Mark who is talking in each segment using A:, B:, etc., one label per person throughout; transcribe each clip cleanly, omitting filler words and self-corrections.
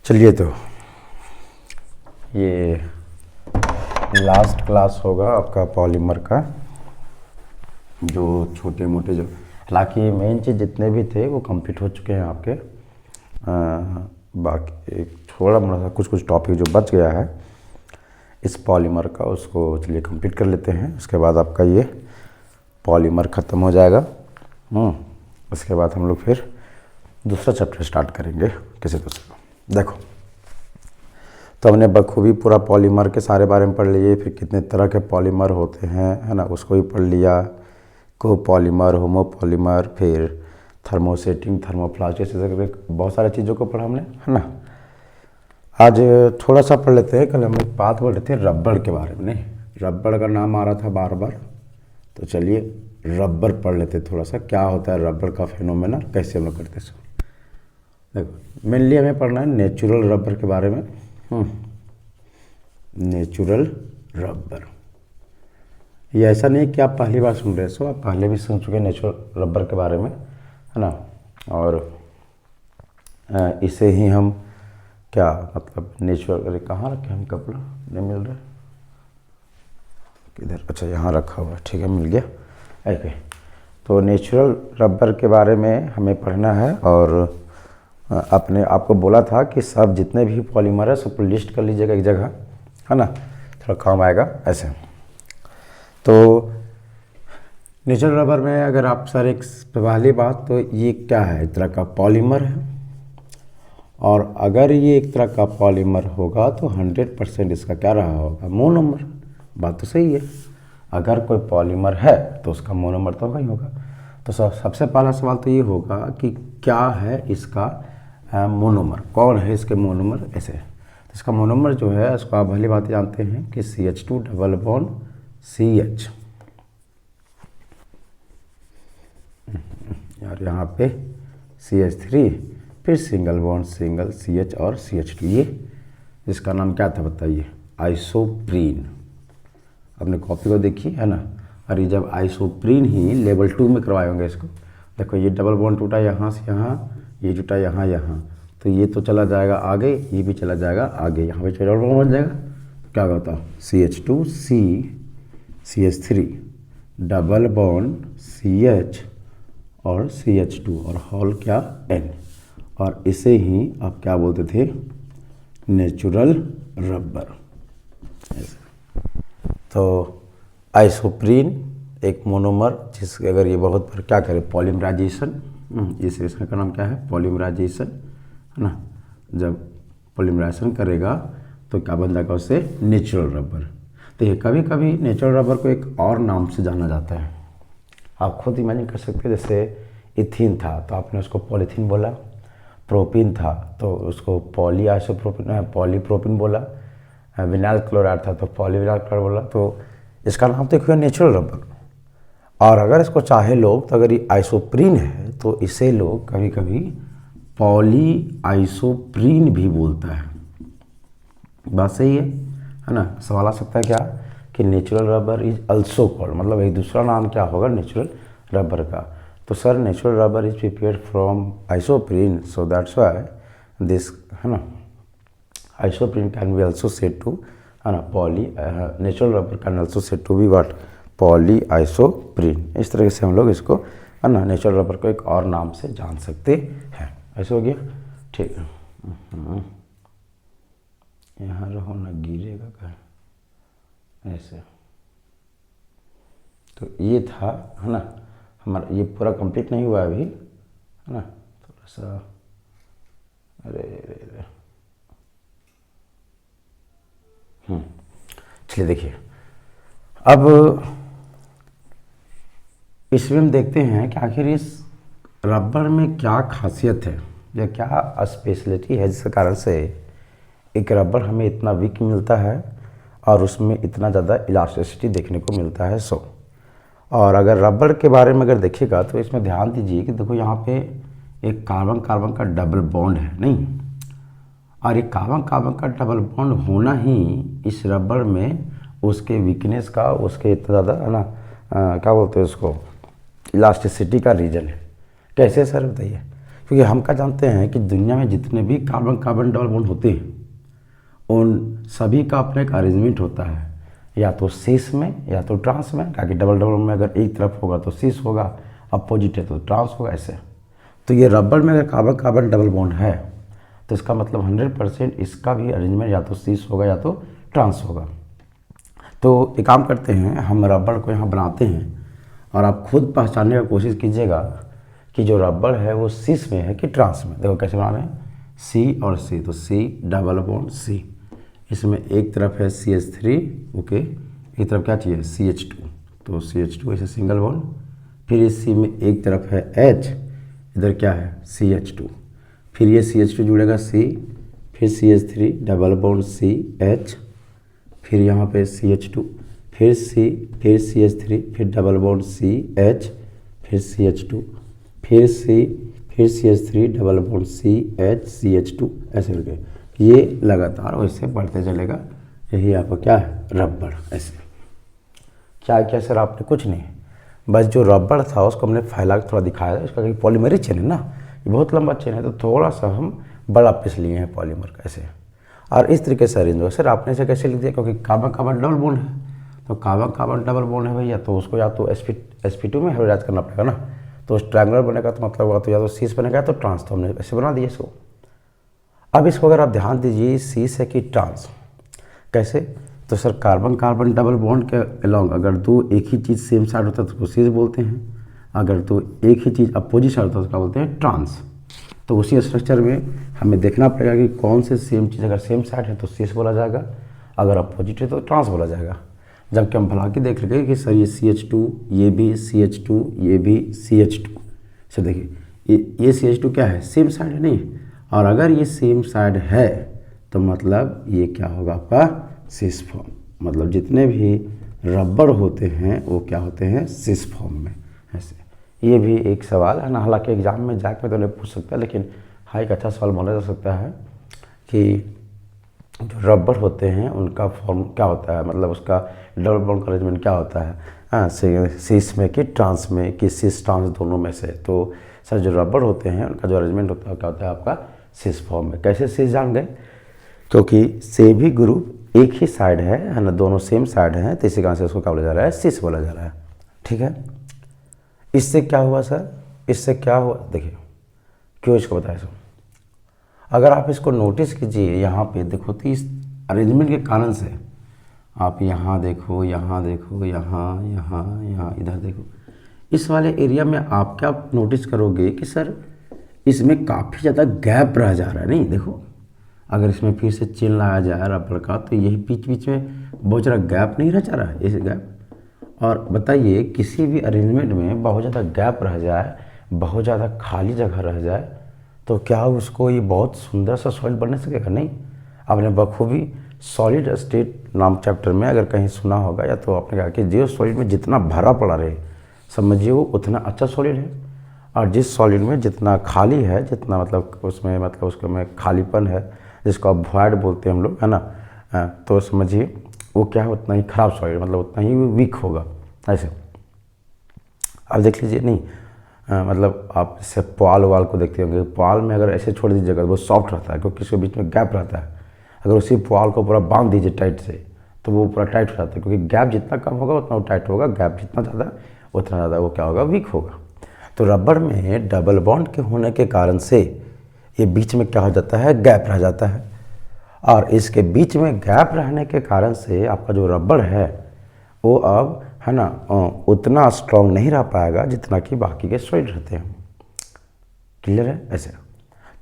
A: चलिए, तो ये लास्ट क्लास होगा आपका पॉलीमर का, जो छोटे मोटे जो, हालांकि मेन चीज़ जितने भी थे वो कंप्लीट हो चुके हैं आपके। बाकी एक थोड़ा मोड़ा सा कुछ टॉपिक जो बच गया है इस पॉलीमर का, उसको चलिए कंप्लीट कर लेते हैं। उसके बाद आपका ये पॉलीमर ख़त्म हो जाएगा। उसके बाद हम लोग फिर दूसरा चैप्टर स्टार्ट करेंगे किसी दूसरे। देखो, तो हमने बखूबी पूरा पॉलीमर के सारे बारे में पढ़ लिए, फिर कितने तरह के पॉलीमर होते हैं, है ना, उसको भी पढ़ लिया। कोपॉलीमर, होमोपॉलीमर, फिर थर्मोसेटिंग, थर्मोप्लास्टिक, जैसे बहुत सारी चीज़ों को पढ़ा हमने, है ना। आज थोड़ा सा पढ़ लेते हैं। कल हम एक बात बोल रहे थे रबड़ के बारे में, नहीं रबड़ का नाम आ रहा था बार बार, तो चलिए रबड़ पढ़ लेते थोड़ा सा, क्या होता है रबड़ का फिनोमेना, कैसे हम लोग करते हैं। देखो, मेनली हमें पढ़ना है नेचुरल रबड़ के बारे में। नेचुरल रबड़, ये ऐसा नहीं कि आप पहली बार सुन रहे हो, आप पहले भी सुन चुके नेचुरल रबड़ के बारे में, है ना। और इसे ही हम क्या मतलब नेचुरल, अरे कहाँ रखे हम, कपड़ा नहीं मिल रहा, किधर, अच्छा यहाँ रखा हुआ है, ठीक है मिल गया। ओके, तो नेचुरल रबड़ के बारे में हमें पढ़ना है। और अपने आपको बोला था कि सब जितने भी पॉलीमर है सबको लिस्ट कर लीजिएगा एक जगह, है ना, थोड़ा काम आएगा ऐसे। तो नेचुरल रबड़ में अगर आप सर एक पहली बात, तो ये क्या है, एक तरह का पॉलीमर है। और अगर ये एक तरह का पॉलीमर होगा तो 100% इसका क्या रहा होगा, मोनोमर। बात तो सही है, अगर कोई पॉलीमर है तो उसका मोनोमर तो ही होगा। तो सबसे पहला सवाल तो ये होगा कि क्या है इसका मोनोमर, कौन है इसके मोनोमर। ऐसे तो इसका मोनोमर जो है, इसको आप भली बात जानते हैं कि CH2 डबल बॉन्ड CH, और यहाँ पे CH3, फिर सिंगल बॉन्ड सिंगल CH और CH2, ये जिसका नाम क्या था बताइए, आइसोप्रीन। अपने कॉपी को देखिए, है ना। और ये जब आइसोप्रीन ही लेवल 2 में करवाए होंगे इसको, देखो ये डबल बॉन्ड टूटा यहाँ से यहाँ, ये जुटा यहाँ यहाँ, तो ये तो चला जाएगा आगे, ये भी चला जाएगा आगे, यहाँ पे डबल बॉन्ड बन जाएगा, क्या होता CH2C CH3 double bond CH और CH2 और हॉल क्या N, और इसे ही आप क्या बोलते थे, नेचुरल रबड़। तो आइसोप्रीन एक मोनोमर, जिसके अगर ये बहुत बार क्या करे, पॉलीमराइजेशन, इस रिएक्शन का नाम क्या है, पॉलीमराइजेशन, है ना। जब पॉलीमराइजेशन करेगा तो क्या बन जाएगा उससे, नेचुरल रबड़। तो ये कभी कभी नेचुरल रबड़ को एक और नाम से जाना जाता है, आप खुद इमेजिन कर सकते हैं। जैसे इथीन था तो आपने उसको पॉलीथीन बोला, प्रोपीन था तो उसको पॉलीप्रोपीन बोला, विनाइल क्लोराइड था तो पॉलीविनाइल क्लोराइड बोला। तो इसका नाम तो एक हुआ नेचुरल रबड़। और अगर इसको चाहे लोग, तो अगर ये आइसोप्रीन है तो इसे लोग कभी कभी पॉली आइसोप्रीन भी बोलता है। बात सही है ना। सवाल आ सकता है क्या कि natural rubber is also called, मतलब एक दूसरा नाम क्या होगा नेचुरल रबड़ का। तो sir natural rubber is prepared from isoprene, so that's why this, है ना, isoprene can be also said to, है ना, poly, natural rubber can also said to be what, polyisoprene. इस तरह से हम लोग इसको, है ना, नेचुरल रबड़ को एक और नाम से जान सकते हैं। ऐसे हो गया, ठीक है। यहाँ रहो ना, गिरेगा कहीं ऐसे। तो ये था, है ना, हमारा ये पूरा कंप्लीट नहीं हुआ अभी, है ना, थोड़ा सा, अरे चलिए देखिए, अब इसमें हम देखते हैं कि आखिर इस रबड़ में क्या खासियत है या क्या स्पेशलिटी है, जिसके कारण से एक रबड़ हमें इतना वीक मिलता है और उसमें इतना ज़्यादा इलास्टिसिटी देखने को मिलता है। और अगर रबड़ के बारे में अगर देखिएगा तो इसमें ध्यान दीजिए कि देखो यहाँ पे एक कार्बन कार्बन का डबल बॉन्ड है, नहीं, और एक कार्बन कार्बन का डबल बॉन्ड होना ही इस रबड़ में उसके वीकनेस का, उसके इतना ज़्यादा, है ना, क्या बोलते हैं उसको, इलास्टिसिटी का रीज़न है। कैसे सर बताइए, क्योंकि हम क्या जानते हैं कि दुनिया में जितने भी कार्बन कार्बन डबल बॉन्ड होते हैं उन सभी का अपना एक अरेंजमेंट होता है, या तो सिस में या तो ट्रांस में। ताकि डबल डबल में अगर एक तरफ होगा तो सिस होगा, अपोजिट है तो ट्रांस होगा, ऐसे। तो ये रबर में अगर कार्बन कार्बन डबल बॉन्ड है तो इसका मतलब 100% इसका भी अरेंजमेंट या तो सिस होगा या तो ट्रांस होगा। तो एक काम करते हैं, हम रबर को यहाँ बनाते हैं और आप खुद पहचानने की कोशिश कीजिएगा कि जो रबर है वो सिस में है कि ट्रांस में। देखो कैसे बना रहे हैं, सी और सी, तो सी डबल बॉन्ड सी, इसमें एक तरफ है CH3, ओके, एक तरफ क्या चाहिए CH2, तो CH2 ऐसे सिंगल बॉन्ड। फिर इस सी में एक तरफ है H, इधर क्या है CH2, फिर ये CH2 जुड़ेगा C, फिर CH3 डबल बॉन्ड CH, फिर यहाँ पे CH2, फिर C, फिर CH3, फिर डबल बॉन्ड CH, फिर CH2, फिर C, फिर CH3 double bond CH, CH2, ऐसे करके ये लगातार वैसे बढ़ते चलेगा। यही आपका क्या है रबड़। ऐसे क्या क्या सर आपने, कुछ नहीं, बस जो रबड़ था उसको हमने फैला के थोड़ा दिखाया है। इसका कहीं पॉलीमरिक चेन है ना, ये बहुत लंबा चेन है, तो थोड़ा सा हम बड़ा पीस लिए हैं पॉलीमर का ऐसे। और इस तरीके से अरेंज होगा। सर आपने इसे कैसे लिख दिया, क्योंकि कार्बन कार्बन डबल बॉन्ड है, तो कार्बन कार्बन डबल बॉन्ड है भैया, तो उसको या तो sp2 में हाइब्रिडाइज करना पड़ेगा ना, तो ट्रायंगुलर बनेगा, तो मतलब होगा तो या तो सीस बनेगा तो ट्रांस, तो हमने ऐसे बना दिया इसको। अब इसको अगर आप ध्यान दीजिए, सीस है कि ट्रांस, कैसे, तो sir carbon carbon double bond के अलोंग अगर दो एक ही चीज़ सेम साइड होता है तो उसको सीस बोलते हैं, अगर तो एक ही चीज़ अपोजिट साइड होता है तो क्या बोलते हैं ट्रांस। तो उसी स्ट्रक्चर में हमें देखना पड़ेगा कि कौन से सेम चीज़, अगर सेम साइड है तो सीस बोला जाएगा, अगर अपोजिट है तो ट्रांस बोला जाएगा। जबकि हम भला के देख रहे कि सर ये CH2, ये भी CH2, ये भी CH2, सर देखिए ये CH2 क्या है, सेम साइड है नहीं, और अगर ये सेम साइड है तो मतलब ये क्या होगा आपका सिस फॉर्म, मतलब जितने भी रबड़ होते हैं वो क्या होते हैं सिस फॉर्म में। ऐसे ये भी एक सवाल है ना, हालांकि एग्जाम में जाके तो नहीं पूछ सकता, लेकिन हाँ एक अच्छा सवाल माना जा सकता है कि जो रबड़ होते हैं उनका फॉर्म क्या होता है, मतलब उसका डबल बॉन्ड का अरेंजमेंट क्या होता है, हाँ सिस में कि ट्रांस में कि सिस ट्रांस दोनों में से। तो सर जो रबड़ होते हैं उनका जो अरेंजमेंट होता है क्या होता है आपका सिस फॉर्म में। कैसे सिस जान गए, क्योंकि सेमी ग्रुप एक ही साइड है ना, दोनों सेम साइड हैं, तो इसी कारण से उसको क्या बोला जा रहा है सिस बोला जा रहा है। ठीक है, इससे क्या हुआ सर, इससे क्या हुआ देखिए, क्यों इसको बताया सर, अगर आप इसको नोटिस कीजिए यहाँ पे देखो, तो इस अरेंजमेंट के कारण से आप यहाँ देखो, यहाँ देखो, यहाँ यहाँ यहाँ इधर देखो, इस वाले एरिया में आप क्या नोटिस करोगे कि सर इसमें काफ़ी ज़्यादा गैप रह जा रहा है। नहीं देखो, अगर इसमें फिर से चेन लाया जाए रबड़ का तो यही बीच बीच में बहुत ज़्यादा गैप नहीं रह जा रहा है, इस गैप। और बताइए किसी भी अरेंजमेंट में बहुत ज़्यादा गैप रह जाए, बहुत ज़्यादा खाली जगह रह जाए, तो क्या उसको ये बहुत सुंदर सा सॉलिड बन सकेगा? नहीं। आपने बखूबी सॉलिड स्टेट नाम चैप्टर में अगर कहीं सुना होगा, या तो आपने कहा कि जो सॉलिड में जितना भरा पड़ा रहे समझिए वो उतना अच्छा सॉलिड है, और जिस सॉलिड में जितना खाली है, जितना मतलब उसमें मतलब उसके में खालीपन है, जिसको आप वॉइड बोलते हैं हम लोग, है ना, तो समझिए वो क्या है उतना ही खराब सॉलिड, मतलब उतना ही वीक होगा। ऐसे आप देख लीजिए, नहीं मतलब आप जैसे पुआल वाल को देखते होंगे, पुआल में अगर ऐसे छोड़ दीजिएगा तो वो सॉफ्ट रहता है, क्योंकि उसके बीच में गैप रहता है। अगर उसी पुआल को पूरा बांध दीजिए टाइट से तो वो पूरा टाइट हो जाता है, क्योंकि गैप जितना कम होगा उतना वो टाइट होगा, गैप जितना ज़्यादा उतना ज़्यादा वो क्या होगा वीक होगा। तो रबड़ में डबल बॉन्ड के होने के कारण से ये बीच में क्या हो जाता है, गैप रह जाता है, और इसके बीच में गैप रहने के कारण से आपका जो रबड़ है वो अब है ना उतना स्ट्रॉन्ग नहीं रह पाएगा जितना कि बाकी के सॉलिड रहते हैं। क्लियर है? ऐसे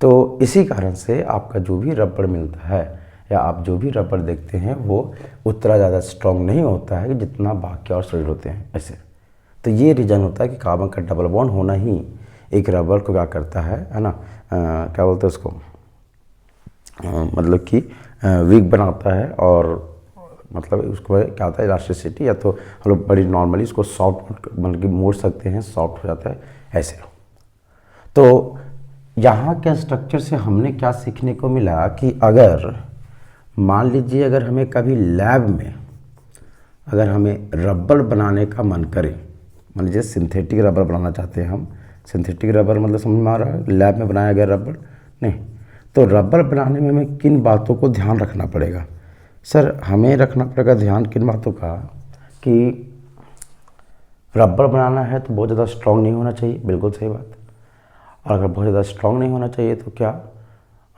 A: तो इसी कारण से आपका जो भी रबड़ मिलता है या आप जो भी रबड़ देखते हैं वो उतना ज़्यादा स्ट्रॉन्ग नहीं होता है जितना बाकी और सॉलिड होते हैं। ऐसे तो ये रीज़न होता है कि कार्बन का डबल बॉन्ड होना ही एक रबड़ को क्या करता है ना, क्या बोलते हैं उसको, मतलब कि वीक बनाता है, और मतलब उसको क्या होता है इलास्टिसिटी, या तो हम लोग बड़ी नॉर्मली इसको सॉफ्ट बन के मोड़ सकते हैं, सॉफ्ट हो जाता है ऐसे। तो यहाँ के स्ट्रक्चर से हमने क्या सीखने को मिला कि अगर मान लीजिए अगर हमें कभी लैब में अगर हमें रबड़ बनाने का मन करे, मान लीजिए सिंथेटिक रबड़ बनाना चाहते हैं हम सिंथेटिक रबर मतलब समझ में आ रहा है, लैब में बनाया गया रबर नहीं। तो रबर बनाने में हमें किन बातों को ध्यान रखना पड़ेगा? सर हमें रखना पड़ेगा ध्यान किन बातों का कि रबर बनाना है तो बहुत ज़्यादा स्ट्रॉन्ग नहीं होना चाहिए, बिल्कुल सही बात। और अगर बहुत ज़्यादा स्ट्रॉन्ग नहीं होना चाहिए तो क्या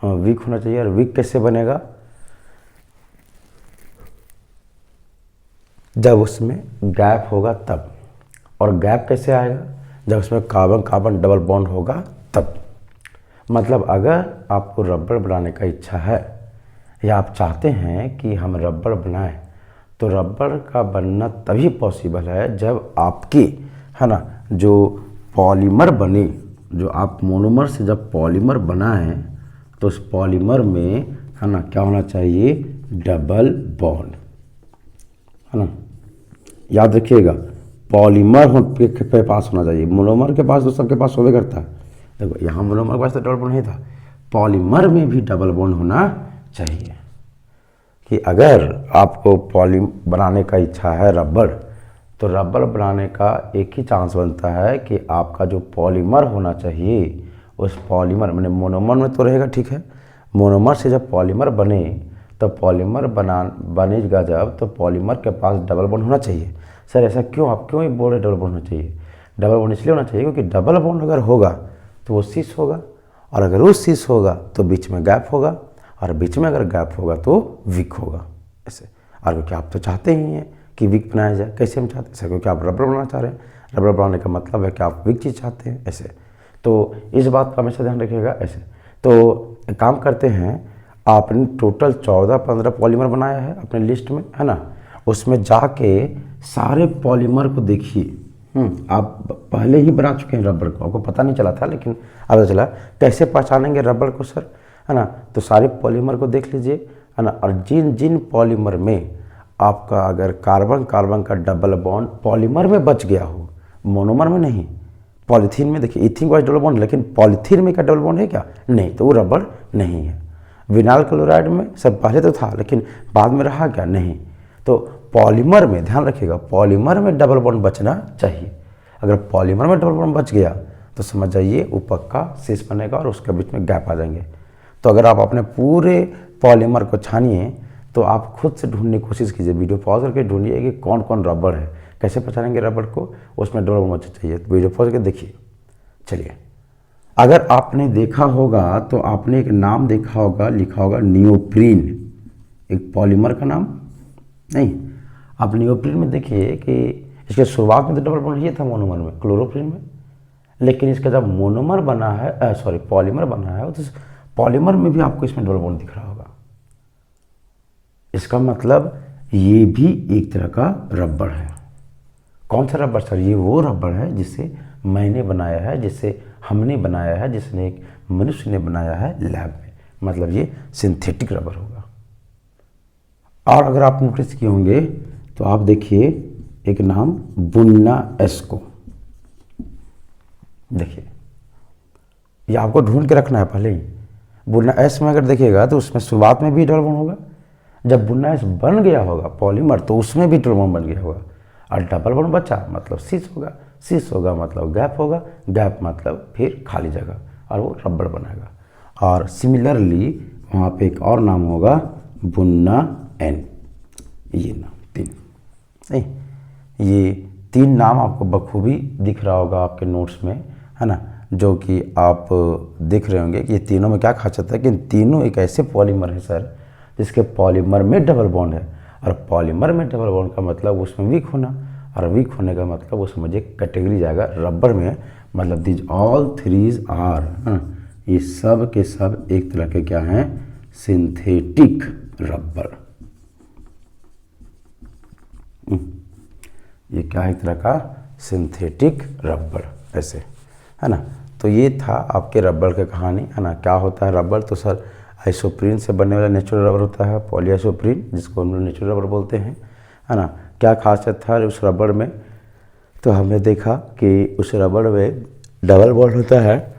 A: वीक होना चाहिए। और वीक कैसे बनेगा? जब उसमें गैप होगा तब। और गैप कैसे आएगा? जब उसमें कार्बन कार्बन डबल बॉन्ड होगा तब। मतलब अगर आपको रबर बनाने का इच्छा है या आप चाहते हैं कि हम रबर बनाएं, तो रबर का बनना तभी पॉसिबल है जब आपकी है ना जो पॉलीमर बने, जो आप मोनोमर से जब पॉलीमर बनाएं तो उस पॉलीमर में है ना क्या होना चाहिए? डबल बॉन्ड, है ना। याद रखिएगा पॉलीमर के पास होना चाहिए, मोनोमर के पास तो सबके पास होवे करता है। देखो यहाँ मोनोमर के पास तो डबल बॉन्ड नहीं था, पॉलीमर में भी डबल बॉन्ड होना चाहिए। कि अगर आपको पॉली बनाने का इच्छा है रबर, तो रबर बनाने का एक ही चांस बनता है कि आपका जो पॉलीमर होना चाहिए उस पॉलीमर मैंने मोनोमर में तो रहेगा, ठीक है। मोनोमर से जब पॉलीमर बने तो पॉलीमर बनेगा जब, तो पॉलीमर के पास डबल बॉन्ड होना चाहिए। सर ऐसा क्यों, आप क्यों ही बोल रहे डबल बॉन्ड होना चाहिए? डबल बॉन्ड इसलिए होना चाहिए क्योंकि डबल बॉन्ड अगर होगा तो वो सिस होगा, और अगर वो सिस होगा तो बीच में गैप होगा, और बीच में अगर गैप होगा तो वीक होगा ऐसे। और क्योंकि आप तो चाहते ही हैं कि वीक बनाया जाए, कैसे हम चाहते हैं? ऐसा क्योंकि आप रबर बनाना चाह रहे हैं, रबर बनाने का मतलब है कि आप वीक चीज़ चाहते हैं ऐसे। तो इस बात का हमेशा ध्यान रखिएगा ऐसे। तो एक काम करते हैं, आपने टोटल 14-15 पॉलीमर बनाया है अपने लिस्ट में, है ना। उसमें जाके सारे पॉलीमर को देखिए। आप पहले ही बना चुके हैं रबर को, आपको पता नहीं चला था, लेकिन अब पता चला। कैसे पहचानेंगे रबर को सर, है ना? तो सारे पॉलीमर को देख लीजिए, है ना। और जिन जिन पॉलीमर में आपका अगर कार्बन कार्बन का डबल बॉन्ड पॉलीमर में बच गया हो, मोनोमर में नहीं, पॉलीथीन में देखिए इथिन का डबल बॉन्ड, लेकिन पॉलीथीन में क्या डबल बॉन्ड है क्या? नहीं, तो वो रबर नहीं है। विनाइल क्लोराइड में सब पहले तो था लेकिन बाद में रहा क्या? नहीं। तो पॉलीमर में ध्यान रखिएगा, पॉलीमर में डबल बॉन्ड बचना चाहिए। अगर पॉलीमर में डबल बॉन्ड बच गया तो समझ जाइए वो पक्का सिस बनेगा और उसके बीच में गैप आ जाएंगे। तो अगर आप अपने पूरे पॉलीमर को छानिए तो आप खुद से ढूंढने की कोशिश कीजिए, वीडियो पॉज करके ढूंढिए कि कौन कौन रबर है, कैसे पहचानेंगे रबर को, उसमें डबल बॉन्ड चाहिए। तो वीडियो पॉज करके देखिए। चलिए, अगर आपने देखा होगा तो आपने एक नाम देखा होगा, लिखा होगा नियोप्रीन, एक पॉलीमर का नाम नहीं। आप नियोप्रीन में देखिए कि इसके शुरुआत में तो डबल बॉन्ड ये था मोनोमर में, क्लोरोप्रीन में, लेकिन इसका जब मोनोमर बना है पॉलीमर बना है तो पॉलीमर में भी आपको इसमें डबल बॉन्ड दिख रहा होगा। इसका मतलब ये भी एक तरह का रबर है। कौन सा रबर सर? ये वो रबर है जिसे मैंने बनाया है, जिसे हमने बनाया है, जिसने एक मनुष्य ने बनाया है लैब में, मतलब ये सिंथेटिक रबर होगा। और अगर आप नोटिस किए होंगे तो आप देखिए एक नाम बुन्ना एस्को, देखिए ये आपको ढूंढ के रखना है पहले ही। बुन्ना एस में अगर देखिएगा तो उसमें शुरुआत में भी डबल बॉन्ड होगा, जब बुन्ना एस बन गया होगा पॉलीमर तो उसमें भी डबल बॉन्ड बन गया होगा, और डबल बॉन्ड बचा मतलब सिस होगा, सिस होगा मतलब गैप होगा, गैप मतलब फिर खाली जगह, और वो रबर बनाएगा। और सिमिलरली वहाँ पे एक और नाम होगा बुन्ना एन, ये नाम तीन नहीं, ये तीन नाम आपको बखूबी दिख रहा होगा आपके नोट्स में, है ना, जो कि आप देख रहे होंगे कि ये तीनों में क्या खासियत है कि तीनों एक ऐसे पॉलीमर है सर जिसके पॉलीमर में डबल बॉन्ड है, और पॉलीमर में डबल बॉन्ड का मतलब उसमें वीक होना, और वीक होने का मतलब वो समझिए कैटेगरी जाएगा रबर में, मतलब दिज ऑल थ्रीज आर, ये सब के सब एक तरह के क्या हैं? Synthetic rubber. ये क्या है? एक तरह का सिंथेटिक रबर ऐसे, है ना। तो ये था आपके रबर की कहानी, है ना। क्या होता है रबर? तो सर आइसोप्रीन से बनने वाला नेचुरल रबर होता है, पॉलीआइसोप्रीन, जिसको हम लोग नेचुरल रबर बोलते हैं, है ना। क्या खासियत था उस रबर में? तो हमने देखा कि उस रबर में डबल बॉन्ड होता है,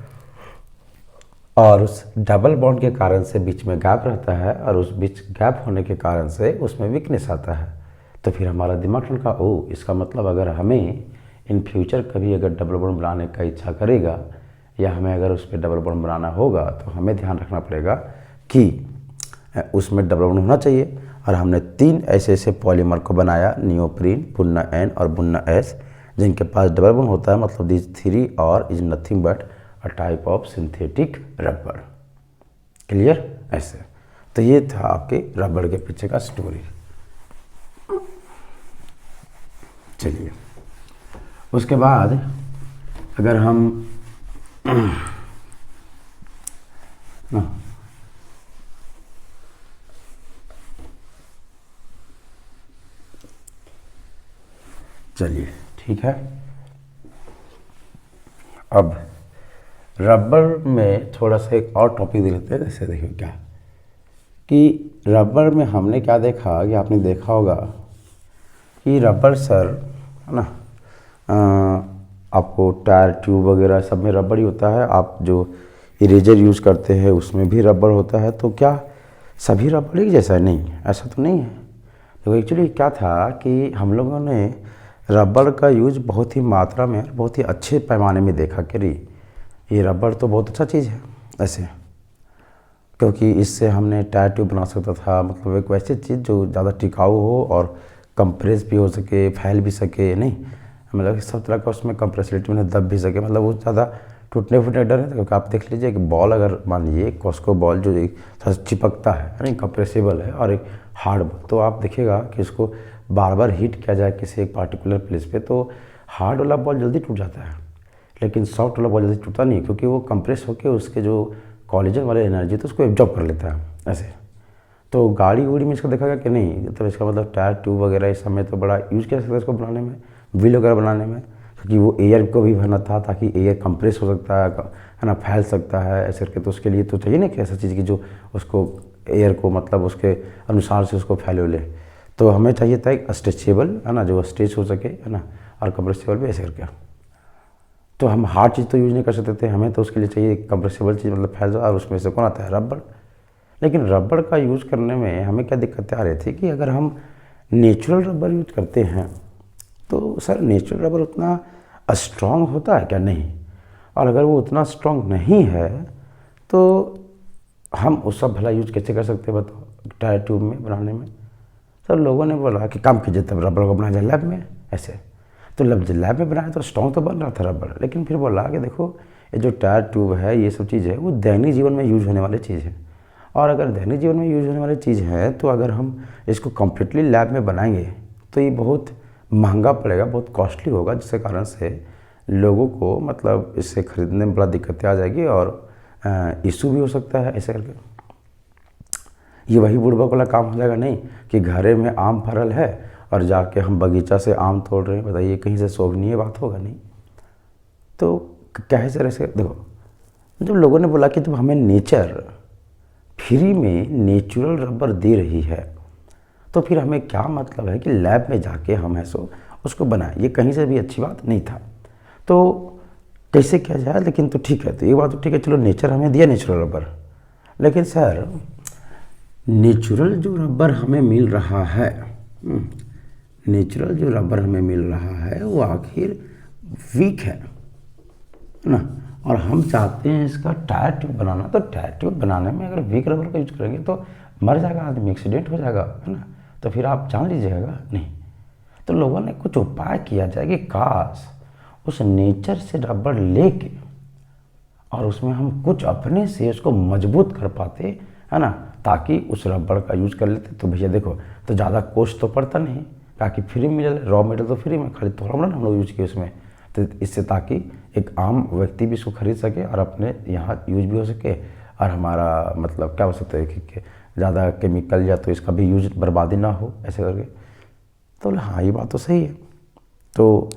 A: और उस डबल बॉन्ड के कारण से बीच में गैप रहता है, और उस बीच गैप होने के कारण से उसमें वीकनेस आता है। तो फिर हमारा दिमाग ठनका, ओ इसका मतलब अगर हमें इन फ्यूचर कभी अगर डबल बॉन्ड बनाने का इच्छा करेगा या हमें अगर उस पर डबल बॉन्ड बनाना होगा तो हमें ध्यान रखना पड़ेगा कि उसमें डबल बॉन्ड होना चाहिए। और हमने 3 ऐसे ऐसे पॉलीमर को बनाया, नियोप्रीन, बुन्ना N और बुन्ना S, जिनके पास डबल बॉन्ड होता है, मतलब दिस 3 और is nothing but a type of synthetic rubber. Clear? ऐसे। तो ये था आपके रबड़ के पीछे का स्टोरी। चलिए, उसके बाद अगर हम चलिए ठीक है, अब रबर में थोड़ा सा एक और टॉपिक दे लेते हैं। जैसे देखिए क्या कि रबर में हमने क्या देखा कि आपने देखा होगा कि रबर सर है ना, आपको टायर ट्यूब वगैरह सब में रबर ही होता है। आप जो इरेजर यूज़ करते हैं उसमें भी रबर होता है। तो क्या सभी रबर एक जैसा है? नहीं, ऐसा तो नहीं है। तो एक्चुअली क्या था कि हम लोगों ने रबर का यूज बहुत ही मात्रा में, बहुत ही अच्छे पैमाने में देखा कि ये रबर तो बहुत अच्छा चीज़ है ऐसे, क्योंकि इससे हमने टायर ट्यूब बना सकता था। मतलब एक वैसी चीज़ जो ज़्यादा टिकाऊ हो और कंप्रेस भी हो सके, फैल भी सके, नहीं मतलब सब तरह का उसमें कंप्रेसिबिलिटी में दब भी सके, मतलब वो ज़्यादा टूटने फूटने डर है। क्योंकि आप देख लीजिए कि बॉल अगर मान लीजिए कॉस्को बॉल जो एक चिपकता है नहीं, कंप्रेसिबल है, और एक हार्ड बॉल, तो आप देखिएगा कि उसको बार बार हीट किया जाए किसी एक पार्टिकुलर प्लेस पे तो हार्ड वाला बॉल जल्दी टूट जाता है, लेकिन सॉफ्ट वाला बॉल जल्दी टूटता नहीं, क्योंकि वो कंप्रेस होकर उसके जो कॉलिजन वाले एनर्जी तो उसको एब्जॉर्ब कर लेता है ऐसे। तो गाड़ी उड़ी में इसका देखा गया कि नहीं, तो इसका मतलब टायर ट्यूब वगैरह इस समय तो बड़ा यूज़ किया सकता है इसको बनाने में, व्हील वगैरह बनाने में, क्योंकि वो एयर को भी भरना था ताकि एयर कंप्रेस हो सकता है ना, फैल सकता है ऐसे करके। तो उसके लिए तो चाहिए ना कि ऐसा चीज़ की जो उसको एयर को मतलब उसके अनुसार से उसको फैले ले। तो हमें चाहिए था एक स्ट्रेचेबल है ना, जो स्ट्रेच हो सके है ना, और कंप्रेसिबल भी ऐसे करके। तो हम हार्ड चीज़ तो यूज़ नहीं कर सकते थे, हमें तो उसके लिए चाहिए कंप्रेसिबल चीज़, मतलब फैल जाए, और उसमें से कौन आता है? रबड़। लेकिन रबड़ का यूज़ करने में हमें क्या दिक्कतें आ रही थी कि अगर हम नेचुरल रबर यूज करते हैं तो सर नेचुरल रबर उतना स्ट्रॉन्ग होता है क्या? नहीं। और अगर वो उतना स्ट्रॉन्ग नहीं है तो हम उसका भला यूज कैसे कर सकते हैं बताओ, टायर ट्यूब में बनाने में? तो लोगों ने बोला कि काम कीजिए, तब रबड़ को बनाया जाए लैब में ऐसे। तो लैब में बनाया तो स्ट्रॉन्ग तो बन रहा था रबड़, लेकिन फिर बोला कि देखो ये जो टायर ट्यूब है, ये सब चीज़ है, वो दैनिक जीवन में यूज होने वाली चीज़ है। और अगर दैनिक जीवन में यूज होने वाली चीज़ है तो अगर हम इसको कम्प्लीटली लैब में बनाएंगे तो ये बहुत महंगा पड़ेगा, बहुत कॉस्टली होगा, जिसके कारण से लोगों को मतलब इससे ख़रीदने में बड़ा दिक्कतें आ जाएगी और इशू भी हो सकता है ऐसे करके। ये वही बुड़बक वाला काम हो जाएगा नहीं कि घरे में आम फरल है और जाके हम बगीचा से आम तोड़ रहे हैं, बताइए कहीं से शोभनीय बात होगा नहीं। तो क्या है सर ऐसे? देखो, जब लोगों ने बोला कि जब हमें नेचर फ्री में नेचुरल रबर दे रही है तो फिर हमें क्या मतलब है कि लैब में जाके हम ऐसो उसको बनाएं? ये कहीं से भी अच्छी बात नहीं था। तो कैसे किया जाए? लेकिन तो ठीक है, तो ये बात तो ठीक है, चलो नेचर हमें दिया नेचुरल रबर, लेकिन सर नेचुरल जो रबर हमें मिल रहा है, नेचुरल जो रबर हमें मिल रहा है वो आखिर वीक है ना, और हम चाहते हैं इसका टायर ट्यूब बनाना। तो टायर ट्यूब बनाने में अगर वीक रबर का यूज करेंगे तो मर जाएगा आदमी, एक्सीडेंट हो जाएगा है ना, तो फिर आप जान लीजिएगा नहीं। तो लोगों ने कुछ उपाय किया जाए कि काश उस नेचर से रबर लेके और उसमें हम कुछ अपने से उसको मजबूत कर पाते है ना, ताकि उस रबर का यूज़ कर लेते। तो भैया देखो, तो ज़्यादा कॉस्ट तो पड़ता नहीं, ताकि फ्री में मिले, रॉ मटेरियल तो फ्री में, खाली थोड़ा मोड़ा हम लोग यूज किए उसमें, तो इससे ताकि एक आम व्यक्ति भी इसको खरीद सके और अपने यहाँ यूज भी हो सके, और हमारा मतलब क्या हो सकता है कि ज़्यादा केमिकल या तो इसका भी यूज बर्बादी ना हो ऐसे करके। तो बोला हाँ ये बात तो सही है। तो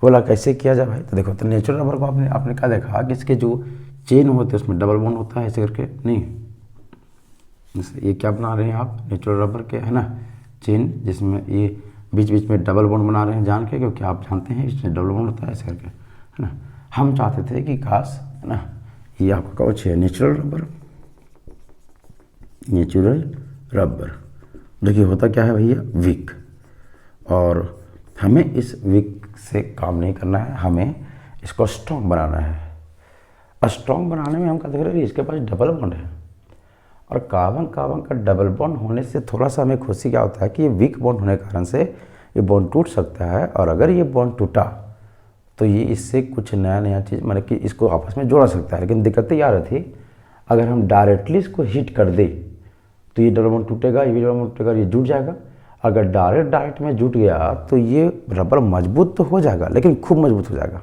A: बोला कैसे किया जाए भाई? तो देखो, तो नेचुरल रबर को आपने क्या देखा कि इसके जो चेन होते हैं उसमें डबल बॉन्ड होता है ऐसे करके, नहीं जैसे ये क्या बना रहे हैं आप नेचुरल रबर के है ना, चेन, जिसमें ये बीच बीच में डबल बॉन्ड बना रहे हैं जान के, क्योंकि आप जानते हैं इसमें डबल बॉन्ड होता है ऐसे करके है ना। हम चाहते थे कि काश है ना, ये आपका कौच है नेचुरल रबर, नेचुरल रबर। देखिए होता क्या है भैया, वीक, और हमें इस वीक से काम नहीं करना है, हमें इसको स्ट्रॉन्ग बनाना है। स्ट्रॉन्ग बनाने में हम क्या देख रहे हैं, इसके पास डबल बॉन्ड है और कार्बन कार्बन का डबल बॉन्ड होने से थोड़ा सा हमें खुशी क्या होता है कि ये वीक बॉन्ड होने के कारण से ये बॉन्ड टूट सकता है, और अगर ये बॉन्ड टूटा तो ये इससे कुछ नया नया चीज़ मतलब कि इसको आपस में जोड़ा सकता है। लेकिन दिक्कत ये आ रही थी, अगर हम डायरेक्टली इसको हीट कर दे तो ये डबल बॉन्ड टूटेगा, ये भी डबल बॉन्ड टूटेगा, ये जुट जाएगा। अगर डायरेक्ट में जुट गया तो ये रबर मजबूत तो हो जाएगा लेकिन खूब मजबूत हो जाएगा,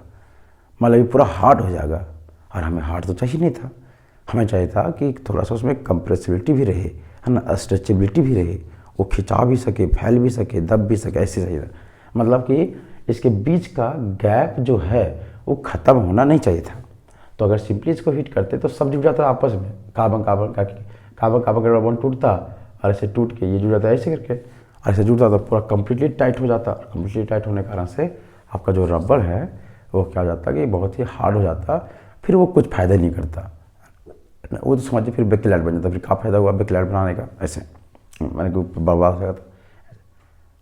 A: मतलब ये पूरा हार्ड हो जाएगा, और हमें हार्ड तो चाहिए नहीं था। हमें चाहिए था कि थोड़ा सा उसमें कंप्रेसिबिलिटी भी रहे, है ना, स्ट्रेचेबिलिटी भी रहे, वो खिंचा भी सके, फैल भी सके, दब भी सके, ऐसे चाहिए था। मतलब कि इसके बीच का गैप जो है वो ख़त्म होना नहीं चाहिए था। तो अगर सिंपली इसको हीट करते तो सब जुड़ जाता आपस में, कार्बन कार्बन का बॉन्ड टूटता और ऐसे टूट के ये जुड़ जाता ऐसे करके, और ऐसे जुड़ता तो पूरा कम्प्लीटली टाइट हो जाता। कम्प्लीटली टाइट होने के कारण से आपका जो रबर है वो क्या हो जाता कि बहुत ही हार्ड हो जाता, फिर वो कुछ फ़ायदा नहीं करता। वो तो समझिए फिर बेकलैट बन जाता, फिर क्या फ़ायदा हुआ बेकलैट बनाने का, ऐसे मैंने कोई बर्बाद हो जाता।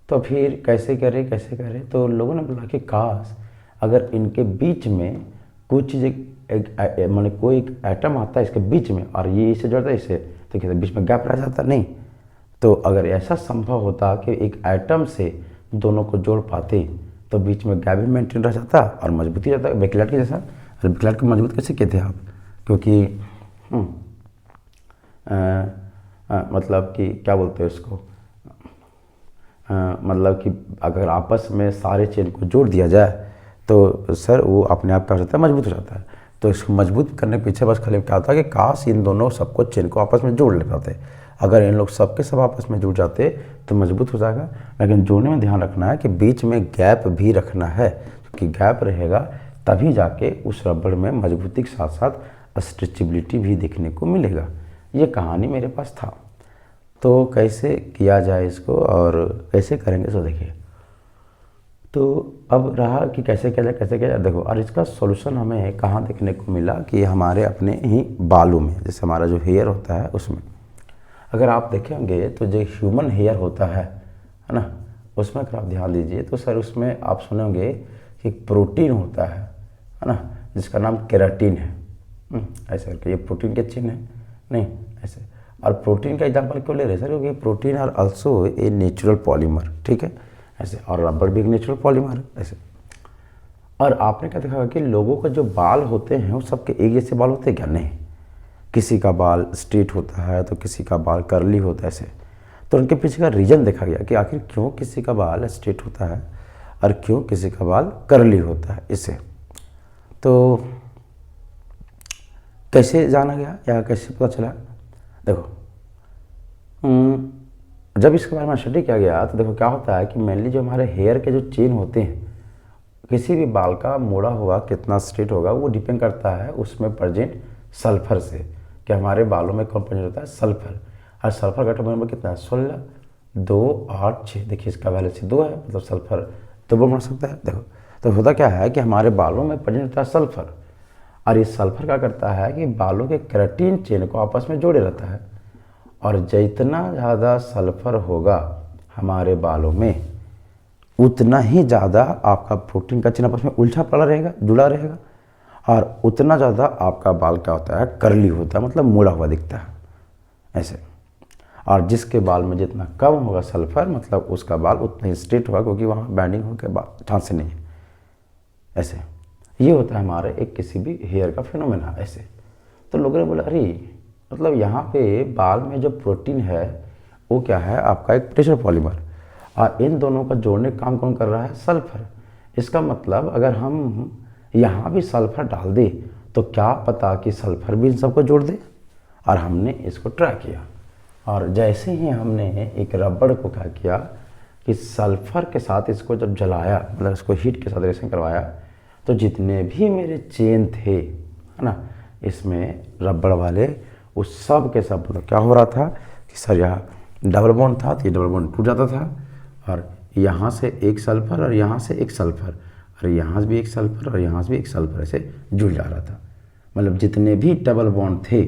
A: तो फिर कैसे करें, तो लोगों ने बोला कि काश अगर इनके बीच में कुछ चीज़ मैंने कोई एक एटम आता है इसके बीच में और ये इसे जोड़ता है इसे, तो कहते बीच में गैप रह जाता नहीं। तो अगर ऐसा संभव होता कि एक एटम से दोनों को जोड़ पाते तो बीच में गैप भी मेंटेन रह जाता और मजबूती जाता बेकलैट के जैसा। और बेकलैट को मजबूत कैसे कहते हैं आप, क्योंकि मतलब कि क्या बोलते हैं उसको, मतलब कि अगर आपस में सारे चेन को जोड़ दिया जाए तो सर वो अपने आप क्या हो जाता है, मजबूत हो जाता है। तो इसको मजबूत करने के पीछे बस खाली क्या होता है कि काश इन दोनों सबको चेन को आपस में जोड़ ले पाते। अगर इन लोग सबके सब आपस में जुड़ जाते तो मजबूत हो जाएगा। लेकिन जोड़ने में ध्यान रखना है कि बीच में गैप भी रखना है, क्योंकि गैप रहेगा तभी जाके उस रबड़ में मजबूती के साथ साथ स्ट्रेचेबिलिटी भी देखने को मिलेगा। ये कहानी मेरे पास था। तो कैसे किया जाए इसको और कैसे करेंगे सो देखिए। तो अब रहा कि कैसे किया जाए देखो। और इसका सॉल्यूशन हमें कहाँ देखने को मिला कि हमारे अपने ही बालों में, जैसे हमारा जो हेयर होता है उसमें अगर आप देखेंगे तो जो ह्यूमन हेयर होता है ना, उसमें अगर आप ध्यान दीजिए तो सर उसमें आप सुनेंगे कि प्रोटीन होता है ना, जिसका नाम केराटिन है। ऐसे करके ये प्रोटीन के चिन्ह है नहीं ऐसे। और प्रोटीन का एग्जाम्पल क्यों ले रहे हैं सर, क्योंकि protein are also a natural polymer, ठीक है ऐसे। और रबर भी एक नेचुरल पॉलीमर है ऐसे। और आपने क्या देखा कि लोगों का जो बाल होते हैं वो सबके एक जैसे बाल होते हैं क्या, नहीं। किसी का बाल स्ट्रेट होता है तो किसी का बाल कर्ली होता है ऐसे। तो उनके पीछे का रीज़न देखा गया कि आखिर क्यों किसी का बाल स्ट्रेट होता है और क्यों किसी का बाल कर्ली होता है इसे। तो कैसे जाना गया या कैसे पता चला, देखो जब इसके बारे में स्टडी किया गया तो देखो क्या होता है कि मेनली जो हमारे हेयर के जो चेन होते हैं, किसी भी बाल का मोड़ा हुआ कितना स्ट्रेट होगा वो डिपेंड करता है उसमें प्रेजेंट सल्फर से, कि हमारे बालों में कौन प्रेजेंट होता है, सल्फर। और सल्फर का एटॉमिक नंबर कितना है, 16, 2, 8, 6। देखिए इसका वैलेंसी 2 है, मतलब सल्फर डबल बन सकता है। देखो तो होता क्या है कि हमारे बालों में प्रेजेंट होता है सल्फर, और ये सल्फर क्या करता है कि बालों के केराटिन चेन को आपस में जोड़े रहता है। और जितना ज़्यादा सल्फर होगा हमारे बालों में उतना ही ज़्यादा आपका प्रोटीन का चेन आपस में उलझा पड़ा रहेगा, जुड़ा रहेगा, और उतना ज़्यादा आपका बाल क्या होता है, कर्ली होता है, मतलब मुड़ा हुआ दिखता है ऐसे। और जिसके बाल में जितना कम होगा सल्फर, मतलब उसका बाल उतना ही स्ट्रेट होगा, क्योंकि वहाँ बैंडिंग होने के चांस नहीं है ऐसे। ये होता है हमारे एक किसी भी हेयर का फिनोमेना ऐसे। तो लोगों ने बोला अरे मतलब यहाँ पे बाल में जो प्रोटीन है वो क्या है, आपका एक नेचुरल पॉलीमर, और इन दोनों का जोड़ने का काम कौन कर रहा है, सल्फर। इसका मतलब अगर हम यहाँ भी सल्फर डाल दें तो क्या पता कि सल्फर भी इन सबको जोड़ दे। और हमने इसको ट्राई किया, और जैसे ही हमने एक रबड़ को क्या किया कि सल्फर के साथ इसको जब जलाया, मतलब इसको हीट के साथ रिएक्शन करवाया, तो जितने भी मेरे चेन थे है ना इसमें रबड़ वाले, उस सब के सब मतलब क्या हो रहा था कि सर यहाँ डबल बॉन्ड था तो ये डबल बॉन्ड टूट जाता था, और यहाँ से एक सल्फर और यहाँ से एक सल्फर और यहाँ से भी एक सल्फर और यहाँ से भी एक सल्फर ऐसे जुड़ जा रहा था। मतलब जितने भी डबल बॉन्ड थे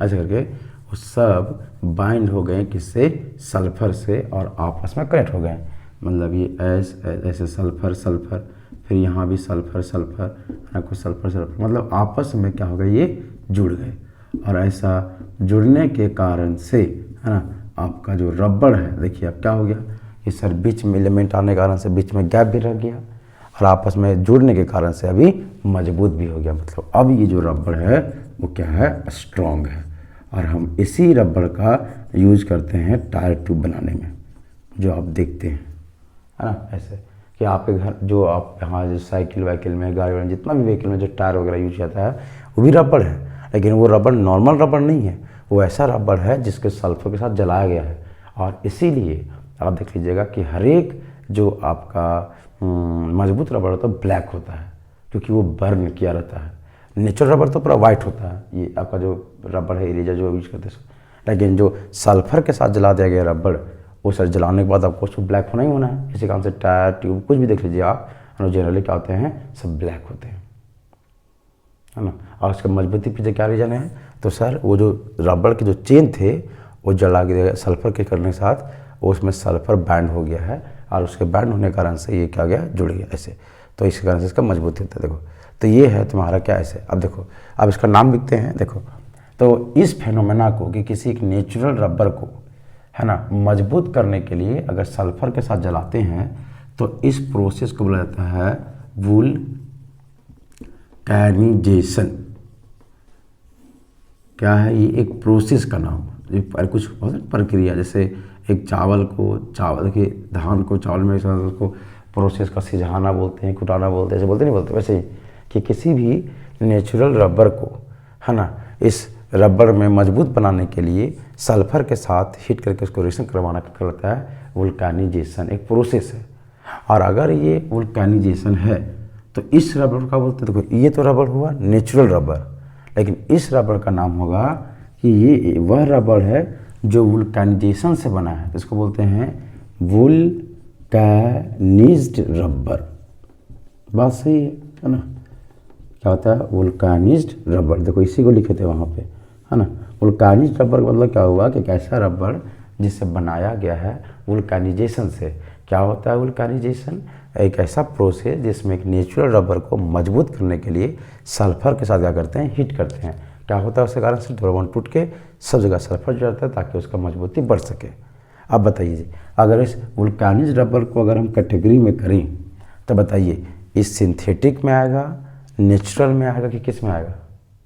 A: ऐसे करके वो सब बाइंड हो गए किससे, सल्फर से, और आपस में कनेक्ट हो गए। मतलब ये एस ऐसे सल्फर सल्फर, फिर यहाँ भी सल्फर सल्फर है ना, कुछ सल्फर सल्फर, मतलब आपस में क्या हो गया, ये जुड़ गए। और ऐसा जुड़ने के कारण से है ना आपका जो रबड़ है, देखिए अब क्या हो गया, ये सर बीच में एलिमेंट आने के कारण से बीच में गैप भी रह गया और आपस में जुड़ने के कारण से अभी मजबूत भी हो गया। मतलब अब ये जो रबड़ है वो क्या है, स्ट्रॉन्ग है। और हम इसी रबड़ का यूज करते हैं टायर ट्यूब बनाने में, जो आप देखते हैं है ना, ऐसे कि आपके घर जो आप यहाँ जो साइकिल वाइकिल में, गाड़ी वाड़ी, जितना भी व्हीकल में जो टायर वगैरह यूज होता है वो भी रबड़ है, लेकिन वो रबड़ नॉर्मल रबड़ नहीं है, वो ऐसा रबड़ है जिसके सल्फर के साथ जलाया गया है। और इसीलिए आप देख लीजिएगा कि हर एक जो आपका मजबूत रबड़ होता है ब्लैक होता है, क्योंकि वो बर्न किया रहता है। नेचुरल रबड़ तो पूरा वाइट होता है, ये आपका जो रबड़ है इरेजर जो यूज करते हैं, लेकिन जो सल्फर के साथ जला दिया गया रबड़, वो सर जलाने के बाद आपको उसको ब्लैक होना ही होना है। इसी कारण से टायर ट्यूब कुछ भी देख लीजिए आप, जनरली क्या होते हैं, सब ब्लैक होते हैं, है ना। और उसके मजबूती पीछे क्या रीजन है, तो सर वो जो रबड़ के जो चेन थे वो जला के सल्फर के करने के साथ वो उसमें सल्फर बैंड हो गया है, और उसके बैंड होने के कारण से ये क्या गया, जुड़ गया ऐसे, तो इस कारण से इसका मजबूती होता है। देखो तो ये है तुम्हारा क्या ऐसे। अब देखो अब इसका नाम लिखते हैं। देखो तो इस फेनोमेना को कि किसी एक नेचुरल रबर को है ना मजबूत करने के लिए अगर सल्फर के साथ जलाते हैं तो इस प्रोसेस को बोला जाता है वुल्कैनाइजेशन। क्या है ये, एक प्रोसेस का नाम, कुछ प्रक्रिया, जैसे एक चावल के धान को चावल में उसको प्रोसेस का सिझाना बोलते हैं, कुटाना बोलते हैं, ऐसे बोलते नहीं बोलते, वैसे ही कि किसी भी नेचुरल रबर को है ना इस रबर में मजबूत बनाने के लिए सल्फर के साथ हीट करके उसको रिएक्शन करवाना कहलाता है वुल्कैनाइजेशन, एक प्रोसेस है। और अगर ये वुल्कैनाइजेशन है तो इस रबर का बोलते हैं, देखो ये तो रबर हुआ नेचुरल रबर, लेकिन इस रबर का नाम होगा कि ये वह रबर है जो वुल्कैनाइजेशन से बना है, इसको बोलते हैं वुल्कैनिज्ड रबर। बात सही है ना, क्या होता है वुल्कैनिज्ड रबर, देखो इसी को लिखे थे वहाँ पे, है ना। वुल्कैनिज्ड रबर का मतलब क्या हुआ कि एक ऐसा रबर जिससे बनाया गया है वुल्कैनाइजेशन से। क्या होता है वुल्कैनाइजेशन, एक ऐसा प्रोसेस जिसमें एक नेचुरल रबर को मजबूत करने के लिए सल्फर के साथ क्या करते हैं, हीट करते हैं। क्या होता है उसके कारण से डबल बॉन्ड टूट के सब जगह सल्फर जुड़ जाता है ताकि उसका मजबूती बढ़ सके। अब बताइए जी, अगर इस वुल्कैनिज्ड रबर को अगर हम कैटेगरी में करें तो बताइए इस सिंथेटिक में आएगा, नेचुरल में आएगा कि किस में आएगा।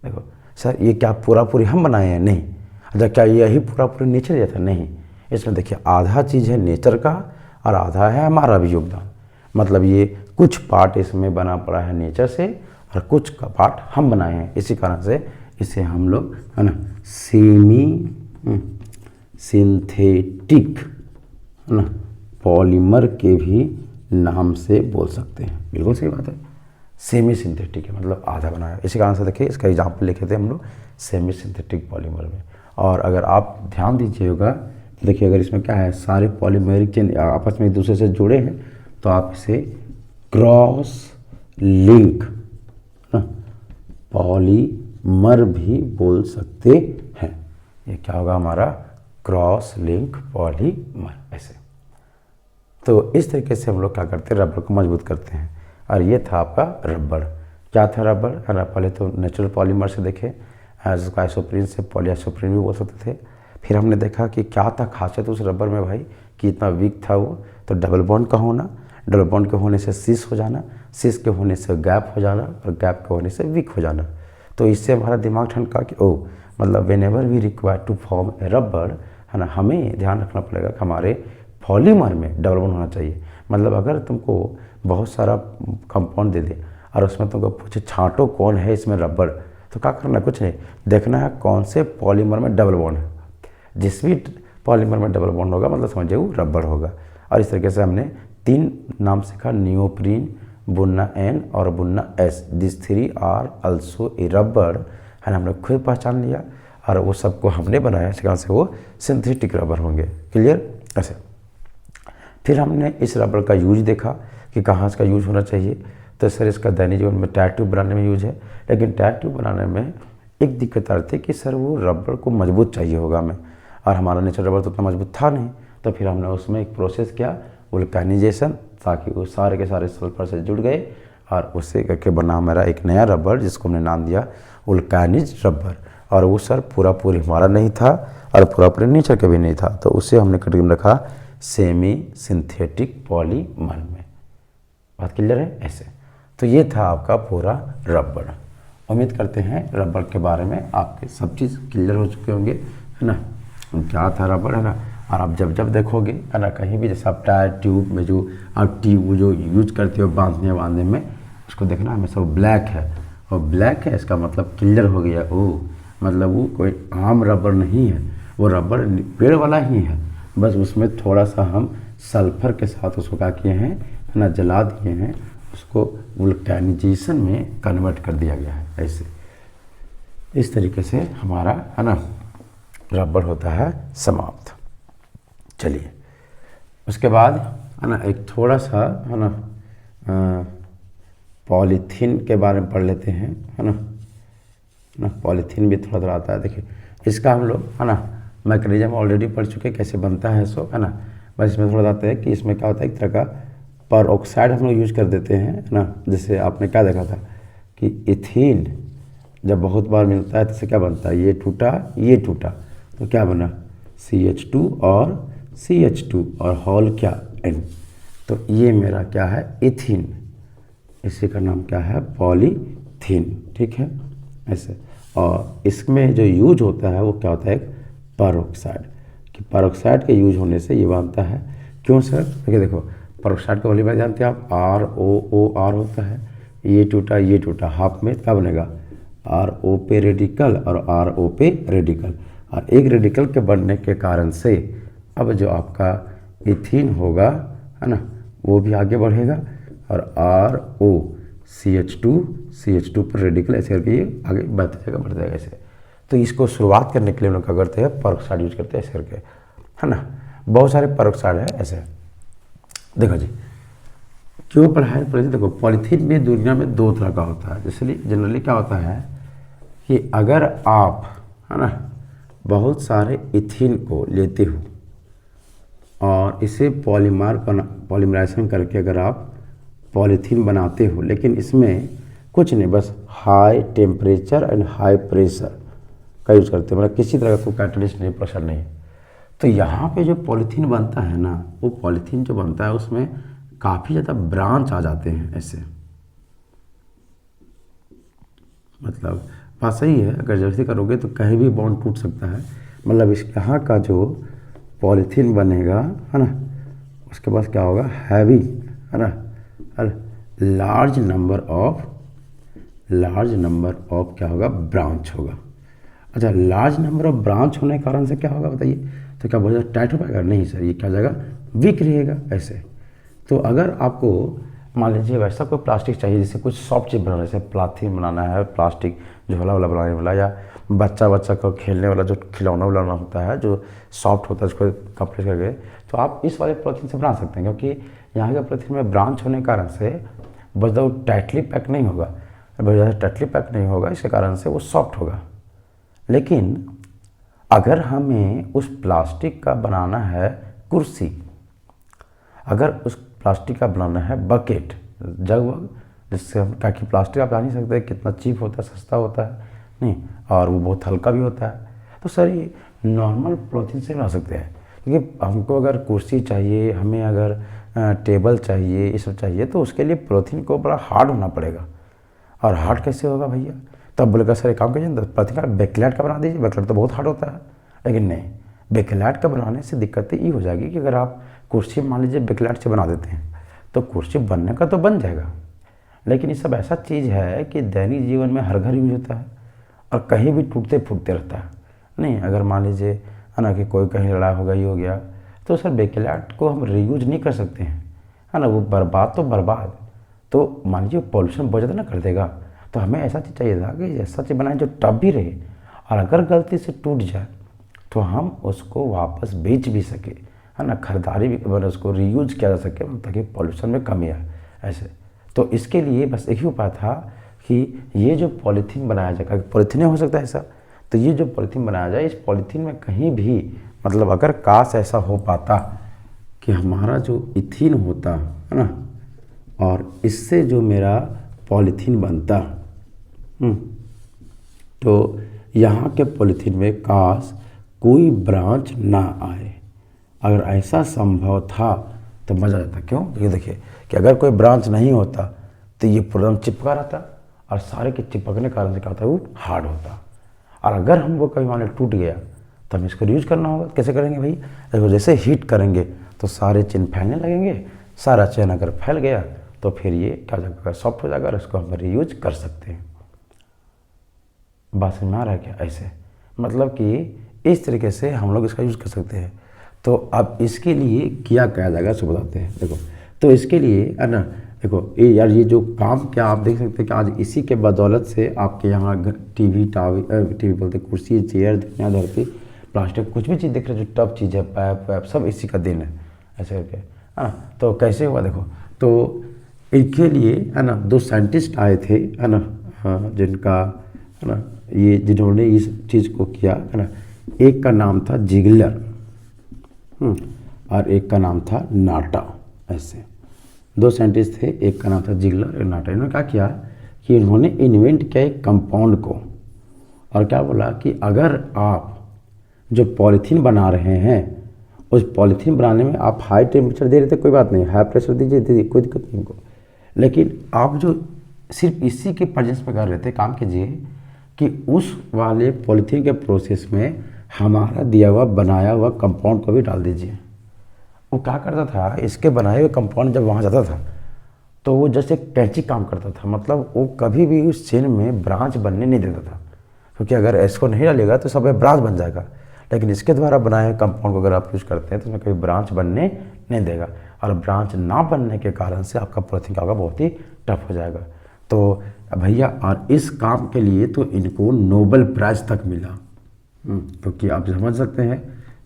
A: देखो सर ये क्या पूरा पूरी हम बनाए हैं, नहीं। अच्छा क्या यही पूरा पूरी नेचर जैसा, नहीं। इसमें देखिए आधा चीज़ है नेचर का और आधा है हमारा भी योगदान। मतलब ये कुछ पार्ट इसमें बना पड़ा है नेचर से और कुछ का पार्ट हम बनाए हैं, इसी कारण से इसे हम लोग है ना सेमी सिंथेटिक है ना पॉलीमर के भी नाम से बोल सकते हैं। बिल्कुल सही बात है, सेमी सिंथेटिक है मतलब आधा बनाया। इसी कारण से देखिए इसका एग्जाम्पल लिखे थे हम लोग सेमी सिंथेटिक पॉलीमर में। और अगर आप ध्यान दीजिएगा देखिए अगर इसमें क्या है, सारे पॉलीमेरिक चेन आपस में एक दूसरे से जुड़े हैं तो आप इसे क्रॉस लिंक ना पॉलीमर भी बोल सकते हैं। ये क्या होगा हमारा क्रॉस लिंक पॉलीमर ऐसे। तो इस तरीके से हम लोग क्या करते हैं, रबर को मजबूत करते हैं। और ये था आपका रबर। क्या था रबर, है ना, पहले तो नेचुरल पॉलीमर से देखे जिसको आइसोप्रीन से पॉलीआइसोप्रीन भी बोल सकते थे। फिर हमने देखा कि क्या था खासियत उस रबर में भाई कि इतना वीक था वो, तो डबल बॉन्ड का होना, डबल बॉन्ड के होने से सिस हो जाना, सिस के होने से गैप हो जाना और गैप के होने से वीक हो जाना। तो इससे हमारा दिमाग ठनका कि ओ मतलब whenever we require to form a rubber, है ना, हमें ध्यान रखना पड़ेगा कि हमारे पॉलीमर में डबल बॉन्ड होना चाहिए। मतलब अगर तुमको बहुत सारा कंपाउंड दे दे और उसमें तुमको पूछे छांटो कौन है इसमें रबर, तो क्या करना, कुछ नहीं, देखना है कौन से पॉलीमर में डबल बॉन्ड है। जिस भी पॉलीमर में डबल बॉन्ड होगा मतलब समझिए वो रबर होगा। और इस तरीके से हमने 3 नाम सीखा, नियोप्रीन, बुन्ना एन और buna S. This 3 are also a rubber, है ना, हमने खुद पहचान लिया और वो सबको हमने बनाया, इस कारण से वो सिंथेटिक रबर होंगे। क्लियर ऐसे। फिर हमने इस रबर का यूज देखा कि कहाँ इसका यूज होना चाहिए। तो सर इसका दैनिक जीवन में टायर ट्यूब बनाने में यूज है, लेकिन टायर ट्यूब बनाने में एक दिक्कत आती है कि सर वो रबर को मजबूत चाहिए होगा हमें, और हमारा नेचुरल रबर तो उतना मजबूत था नहीं। तो फिर हमने उसमें एक प्रोसेस किया वुल्केनाइजेशन, ताकि वो सारे के सारे सल्फर से जुड़ गए और उससे करके बना हमारा एक नया रबर जिसको हमने नाम दिया वुल्केनाइज रबर। और वो सर पूरा हमारा नहीं था और पूरा नेचर का भी नहीं था, तो उसे हमने कैटेगरी में रखा सेमी सिंथेटिक पॉलीमर में। बात क्लियर है ऐसे। तो ये था आपका पूरा रबर। उम्मीद करते हैं रबर के बारे में आपके सब चीज़ क्लियर हो चुके होंगे, है ना, क्या था रबर, है ना। और आप जब देखोगे, है ना, कहीं भी जैसे आप टायर ट्यूब में जो आप ट्यूब जो यूज करते हो बांधने में, उसको देखना हमेशा वो ब्लैक है, और ब्लैक है इसका मतलब क्लियर हो गया, ओ मतलब वो कोई आम रबर नहीं है, वो रबर पेड़ वाला ही है, बस उसमें थोड़ा सा हम सल्फर के साथ उसको क्या किए हैं, है ना, जला दिए हैं, उसको वुल्केनाइजेशन में कन्वर्ट कर दिया गया है। ऐसे इस तरीके से हमारा, है ना, रबर होता है समाप्त। चलिए उसके बाद, है ना, एक थोड़ा सा, है ना, पॉलीथीन के बारे में पढ़ लेते हैं, है ना। पॉलीथीन भी थोड़ा आता है। देखिए इसका हम लोग, है ना, मैकेनिज्म ऑलरेडी पढ़ चुके कैसे बनता है, सो, है ना। बस इसमें थोड़ा आता है कि इसमें क्या होता है, एक तरह का पर ऑक्साइड हम लोग यूज कर देते हैं, है ना। जैसे आपने क्या देखा था कि इथीन जब बहुत बार मिलता है तो इससे क्या बनता है, ये टूटा तो क्या बना, CH2 और CH2 और हॉल क्या, N। तो ये मेरा क्या है, इथीन, इसी का नाम क्या है, पॉलीथीन, ठीक है ऐसे। और इसमें जो यूज होता है वो क्या होता है, पेरोक्साइड, कि पेरोक्साइड के यूज होने से ये बनता है। क्यों सर, देखो पेरोक्साइड का पॉलीमर जानते हैं आप, ROOR होता है, ये टूटा हाफ में क्या बनेगा, RO पे रेडिकल और RO पे रेडिकल, और एक रेडिकल के बनने के कारण से अब जो आपका इथीन होगा, है ना, वो भी आगे बढ़ेगा, और RO CH2 पर रेडिकल ऐसे करके ये आगे बढ़ते जाएगा ऐसे। तो इसको शुरुआत करने के लिए हम लोग क्या करते हैं, पेरोक्साइड यूज करते हैं ऐसे करके, है ना। बहुत सारे पेरोक्साइड है ऐसे। देखो जी क्यों पढ़ाई पढ़े, देखो पॉलीथीन में दुनिया में 2 तरह का होता है। इसलिए जनरली क्या होता है कि अगर आप, है ना, बहुत सारे इथीन को लेते हो और इसे पॉलीमराइजेशन करके अगर आप पॉलीथीन बनाते हो, लेकिन इसमें कुछ नहीं, बस high temperature and high pressure का यूज़ करते हैं, मतलब किसी तरह का कोई कैटलिस्ट नहीं, प्रेशर नहीं। तो यहाँ पे जो पॉलीथीन बनता है ना, वो पॉलीथीन जो बनता है उसमें काफ़ी ज़्यादा ब्रांच आ जाते हैं ऐसे। मतलब बात सही है, अगर जैसे करोगे तो कहीं भी बॉन्ड टूट सकता है। मतलब इस यहाँ का जो पॉलीथीन बनेगा, है ना, उसके पास क्या होगा, हैवी, है ना, लार्ज नंबर ऑफ क्या होगा, ब्रांच होगा। अच्छा, लार्ज नंबर ऑफ ब्रांच होने के कारण से क्या होगा बताइए, तो क्या बहुत ज़्यादा टाइट हो पाएगा, नहीं सर, ये क्या जाएगा, वीक रहेगा ऐसे। तो अगर आपको मान लीजिए वैसा कोई प्लास्टिक चाहिए, जैसे कुछ सॉफ्ट चीज़ बनाना है, जैसे प्लास्टिक बनाना है, प्लास्टिक झोला वाला बनाने वाला, या बच्चा को खेलने वाला जो खिलौना वाला होता है जो सॉफ्ट होता है, उसको कपड़े करके, तो आप इस वाले पॉलीथीन से बना सकते हैं, क्योंकि यहाँ के पॉलीथीन में ब्रांच होने के कारण से बहुत ज़्यादा टाइटली पैक नहीं होगा, इसके कारण से वो सॉफ्ट होगा। लेकिन अगर हमें उस प्लास्टिक का बनाना है कुर्सी, अगर उस प्लास्टिक का बनाना है बकेट, जग, जिससे हम, ताकि प्लास्टिक आप जान नहीं सकते कितना चीप होता है, सस्ता होता है नहीं, और वो बहुत हल्का भी होता है। तो सर ये नॉर्मल पॉलीथीन से बना सकते हैं, क्योंकि हमको अगर कुर्सी चाहिए, हमें अगर टेबल चाहिए, ये सब चाहिए, तो उसके लिए पॉलीथीन को बड़ा हार्ड होना पड़ेगा। और हार्ड कैसे होगा भैया, तब बोलेगा सर एक काम कीजिए, पॉलीथीन का बेकलैट का बना दीजिए। बेकलैट तो बहुत हार्ड होता है, लेकिन नहीं, बेकलैट का बनाने से दिक्कतें ये हो जाएगी कि अगर आप कुर्सी मान लीजिए बेकलैट से बना देते हैं, तो कुर्सी बनने का तो बन जाएगा, लेकिन ये सब ऐसा चीज़ है कि दैनिक जीवन में हर घर यूज होता है और कहीं भी टूटते फूटते रहता है। नहीं, अगर मान लीजिए, है ना, कि कोई कहीं लड़ाई हो गई, हो गया, तो सर बेकलैट को हम रीयूज नहीं कर सकते हैं, है ना, वो बर्बाद तो बर्बाद। तो मान लीजिए पॉल्यूशन बहुत ज़्यादा ना कर देगा, तो हमें ऐसा चीज़ चाहिए था कि ऐसा चीज़ बनाए जो टब भी रहे, और अगर गलती से टूट जाए तो हम उसको वापस बेच भी सके, है ना, खरीदारी भी, मतलब उसको रीयूज किया जा सके, ताकि पॉल्यूशन में कमी आए ऐसे। तो इसके लिए बस एक ही उपाय था कि ये जो पॉलीथीन बनाया जाए, पॉलीथीन हो सकता है ऐसा, तो ये जो पॉलीथीन बनाया जाए, इस पॉलीथीन में कहीं भी, मतलब अगर काश ऐसा हो पाता कि हमारा जो इथिन होता है ना, और इससे जो मेरा पॉलीथीन बनता, तो यहाँ के पॉलीथीन में काश कोई ब्रांच ना आए। अगर ऐसा संभव था तो मज़ा आता। क्यों? ये देखिए कि अगर कोई ब्रांच नहीं होता तो ये पूरा चिपका रहता, और सारे के चिपकने के कारण से क्या होता है, वो हार्ड होता। और अगर हमको कभी मान लो टूट गया तो हम इसको यूज करना होगा। कैसे करेंगे भाई? देखो जैसे हीट करेंगे तो सारे चेन फैलने लगेंगे, सारा चेन अगर फैल गया तो फिर ये क्या हो जाएगा, सॉफ्ट हो जाएगा और इसको हम रीयूज कर सकते हैं। बात समझ में आ रहा है क्या? ऐसे मतलब कि इस तरीके से हम लोग इसका यूज़ कर सकते हैं। तो अब इसके लिए क्या किया जाएगा इसको बताते हैं। देखो तो इसके लिए है ना, देखो यार ये जो काम क्या आप देख सकते हैं कि आज इसी के बदौलत से आपके यहाँ टीवी बोलते कुर्सी, चेयर, दुनिया धरती, प्लास्टिक, कुछ भी चीज़ देख रहे हो जो टफ चीज़ है, पैप वैप, सब इसी का दिन है ऐसे करके, हाँ। तो कैसे हुआ देखो, तो इनके लिए है ना 2 साइंटिस्ट आए थे, है ना, हाँ, जिनका है ना ये जिन्होंने इस चीज़ को किया है ना, एक का नाम था जिगलर और एक का नाम था नाटा। ऐसे 2 साइंटिस्ट थे, एक का नाम था जिगलर, एक नाटा। इन्होंने क्या किया कि इन्होंने इन्वेंट किया एक कंपाउंड को, और क्या बोला कि अगर आप जो पॉलीथीन बना रहे हैं उस पॉलीथीन बनाने में आप हाई टेम्परेचर दे रहे थे, कोई बात नहीं, हाई प्रेशर दीजिए, कोई दिक्कत नहीं उनको, लेकिन आप जो सिर्फ इसी के प्रेजेंस में कर रहे थे, काम कीजिए कि उस वाले पॉलीथीन के प्रोसेस में हमारा दिया हुआ बनाया हुआ कंपाउंड को भी डाल दीजिए। वो क्या करता था, इसके बनाए हुए कंपाउंड जब वहाँ जाता था तो वो जैसे कैंची काम करता था, मतलब वो कभी भी उस चेन में ब्रांच बनने नहीं देता था, क्योंकि अगर इसको नहीं डालेगा तो सब ब्रांच बन जाएगा। लेकिन इसके द्वारा बनाए हुए कंपाउंड को अगर आप यूज़ करते हैं तो उसमें कभी ब्रांच बनने नहीं देगा, और ब्रांच ना बनने के कारण से आपका पॉलीथीन क्या होगा, बहुत ही टफ हो जाएगा। तो भैया और इस काम के लिए तो इनको नोबेल प्राइज़ तक मिला, क्योंकि आप समझ सकते हैं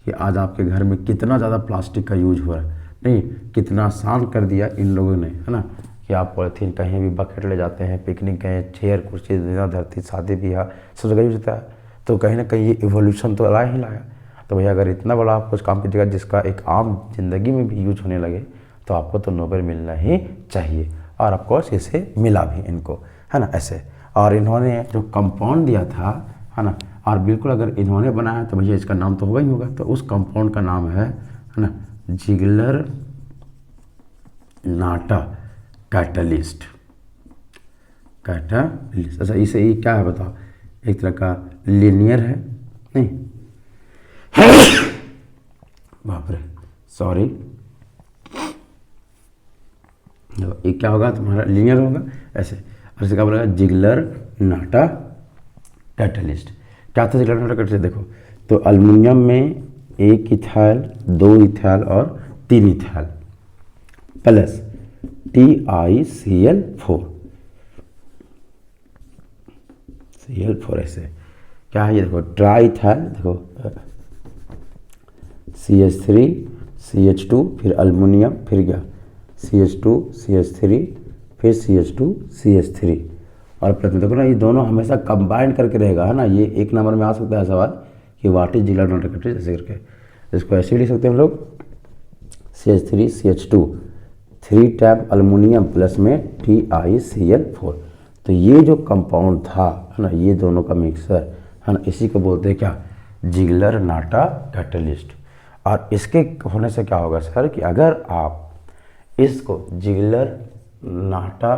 A: कि आज आपके घर में कितना ज़्यादा प्लास्टिक का यूज हो रहा है, नहीं कितना आसान कर दिया इन लोगों ने, है ना, कि आप पॉलीथीन कहीं भी बकेट ले जाते हैं, पिकनिक गए, चेयर कुर्सी, दुनिया धरती, शादी ब्याह सब जगह यूज होता है। तो कहीं ना कहीं ये इवोल्यूशन तो लाया ही लाया। तो भैया अगर इतना बड़ा आप कुछ काम कीजिएगा जिसका एक आम जिंदगी में भी यूज होने लगे तो आपको तो नोबेल मिलना ही चाहिए, और ऑफकोर्स इसे मिला भी इनको, है ना ऐसे। और इन्होंने जो कंपाउंड दिया था, है ना, और बिल्कुल अगर इन्होंने बनाया तो भैया इसका नाम तो होगा ही होगा। तो उस कंपाउंड का नाम है ना जिगलर नाटा कैटलिस्ट। अच्छा इसे ये क्या है बताओ, एक तरह का लीनियर है, नहीं बाप रे सॉरी, ये क्या होगा तुम्हारा, लीनियर होगा ऐसे। और इसे क्या बोला जिगलर नाटा कैटलिस्ट। क्या था जिगलर नाटा कैटलिस्ट? देखो तो अल्मीनियम में 1 इथाइल, 2 इथाइल और 3 इथाइल प्लस TiCl4 ऐसे क्या है ये देखो, ट्राई इथाइल, देखो CH3 CH2 फिर अल्मीनियम फिर क्या CH2 CH3 फिर CH2 CH3 और प्लस में देखो ना, ये दोनों हमेशा कंबाइंड करके रहेगा, है ना। ये 1 नंबर में आ सकता है सवाल कि what is Ziggler NATA catalyst ऐसे करके। इसको ऐसे भी लिख सकते हैं हम लोग CH3 CH2 3 time aluminium plus में TiCl4। तो ये जो कंपाउंड था, है ना, ये दोनों का मिक्सर, है ना, इसी को बोलते हैं क्या, जिगलर नाटा कैटलिस्ट। और इसके होने से क्या होगा सर कि अगर आप इसको जिगलर नाटा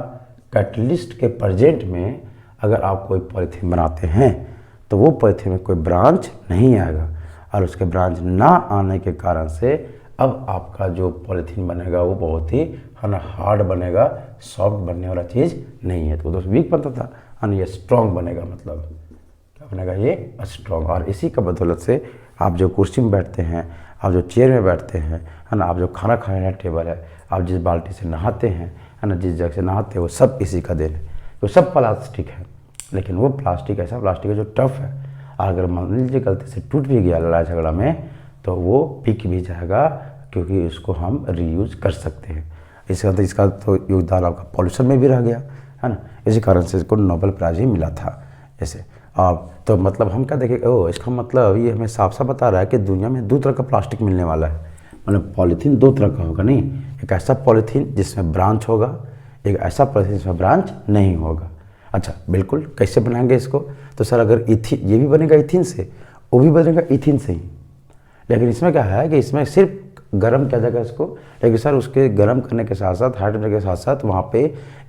A: कैटलिस्ट के प्रेजेंट में अगर आप कोई पॉलीथीन बनाते हैं तो वो पॉलीथीन में कोई ब्रांच नहीं आएगा, और उसके ब्रांच ना आने के कारण से अब आपका जो पॉलीथीन बनेगा वो बहुत ही, है ना, हार्ड बनेगा, सॉफ्ट बनने वाला चीज़ नहीं है। तो वीक बनता था, है ना, ये स्ट्रॉन्ग बनेगा, मतलब क्या बनेगा, ये स्ट्रॉन्ग। और इसी का बदौलत से आप जो कुर्सी में बैठते हैं, आप जो चेयर में बैठते हैं, है ना, आप जो खाना खाने का टेबल है, आप जिस बाल्टी से नहाते हैं, है ना, जिस जगह से नहाते हैं, वो सब इसी का देन है। वो सब प्लास्टिक है, लेकिन वो प्लास्टिक ऐसा प्लास्टिक है जो टफ है, और अगर मान लीजिए गलती से टूट भी गया लड़ाई झगड़ा में तो वो बिक भी जाएगा, क्योंकि इसको हम रीयूज कर सकते हैं। इसका तो योगदान आपका पॉल्यूशन में भी रह गया, है ना, इसी कारण से इसको नोबेल प्राइज़ ही मिला था ऐसे। तो मतलब हम क्या देखें, इसका मतलब ये हमें साफ साफ बता रहा है कि दुनिया में 2 तरह का प्लास्टिक मिलने वाला है। मतलब पॉलीथीन दो तरह का होगा, नहीं, एक ऐसा पॉलीथीन जिसमें ब्रांच होगा, एक ऐसा पॉलीथीन जिसमें ब्रांच नहीं होगा। अच्छा बिल्कुल, कैसे बनाएंगे इसको? तो सर अगर इथिन, ये भी बनेगा इथिन से, वो भी बनेगा इथिन से ही, लेकिन इसमें क्या है कि इसमें सिर्फ गर्म किया जाएगा इसको, लेकिन सर उसके गर्म करने के साथ साथ, हार्ड करने के साथ साथ वहाँ पे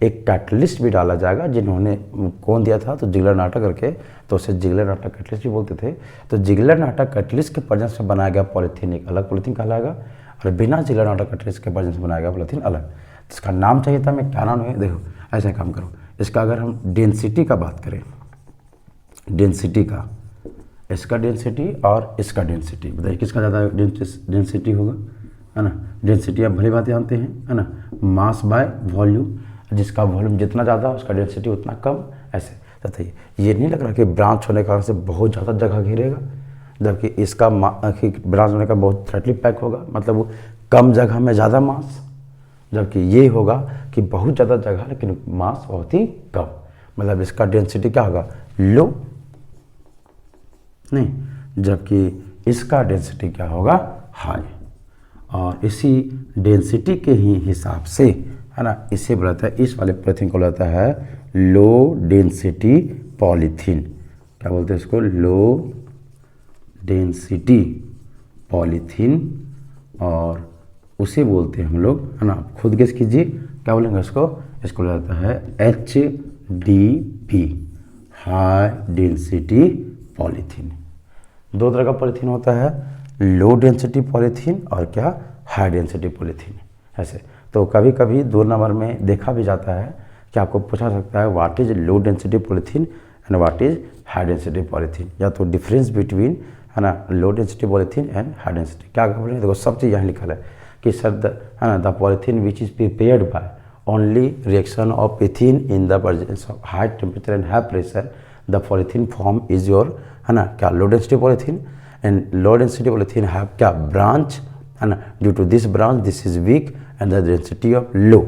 A: एक कैटलिस्ट भी डाला जाएगा, जिन्होंने कौन दिया था, तो जिगलर नाटा करके, तो उसे जिगलर नाटा कैटलिस्ट भी बोलते थे। तो जिगलर नाटा कैटलिस्ट के प्रेजेंस में बनाया गया पॉलीथीन एक अलग पॉलीथीन कहलाएगा, और बिना जिगलर नाटा कैटलिस्ट के प्रेजेंस में बनाया गया पॉलीथीन अलग। इसका नाम चाहिए था, मैं क्या नाम है, देखो ऐसा काम करो, इसका अगर हम डेंसिटी का बात करें, डेंसिटी का, इसका डेंसिटी और इसका डेंसिटी, बताइए किसका ज़्यादा डेंसिटी होगा, है ना। डेंसिटी आप भली बात जानते हैं, है ना, मास बाय वॉल्यूम, जिसका वॉल्यूम जितना ज़्यादा उसका डेंसिटी उतना कम, ऐसे। बताइए ये नहीं लग रहा कि ब्रांच होने के कारण से बहुत ज़्यादा जगह घेरेगा, जबकि इसका ब्रांच होने का बहुत थ्रेटली पैक होगा, मतलब वो कम जगह में ज़्यादा मास, जबकि ये होगा कि बहुत ज़्यादा जगह लेकिन मास बहुत ही कम, मतलब इसका डेंसिटी क्या होगा, लो, नहीं, जबकि इसका डेंसिटी क्या होगा, हाई। और इसी डेंसिटी के ही हिसाब से, है ना, इसे बोलता है, इस वाले पॉलीथीन को बोलता है लो डेंसिटी पॉलीथीन। क्या बोलते हैं इसको, लो डेंसिटी पॉलीथीन, और उसे बोलते हैं हम लोग, है ना, खुद गेस कीजिए क्या बोलेंगे इसको, इसको बोलता है HDP, हाई डेंसिटी पॉलीथीन। दो तरह का पॉलीथीन होता है, लो डेंसिटी पॉलीथीन और क्या, हाई डेंसिटी पॉलीथीन, ऐसे। तो कभी कभी 2 नंबर में देखा भी जाता है कि आपको पूछा सकता है what is low density polythene and what is high density polythene, या तो डिफरेंस बिटवीन, है ना, लो density polythene and high density. क्या बोलेंगे, देखो सब चीज़ यहाँ लिखा है कि सर है ना, the polythene which is prepared by only reaction of ethene in the presence of high temperature and high pressure, the polythene form is your, है ना, क्या, low density polythene. And low density polythene have क्या, branch, है ना, due to this branch this is weak and the density of low,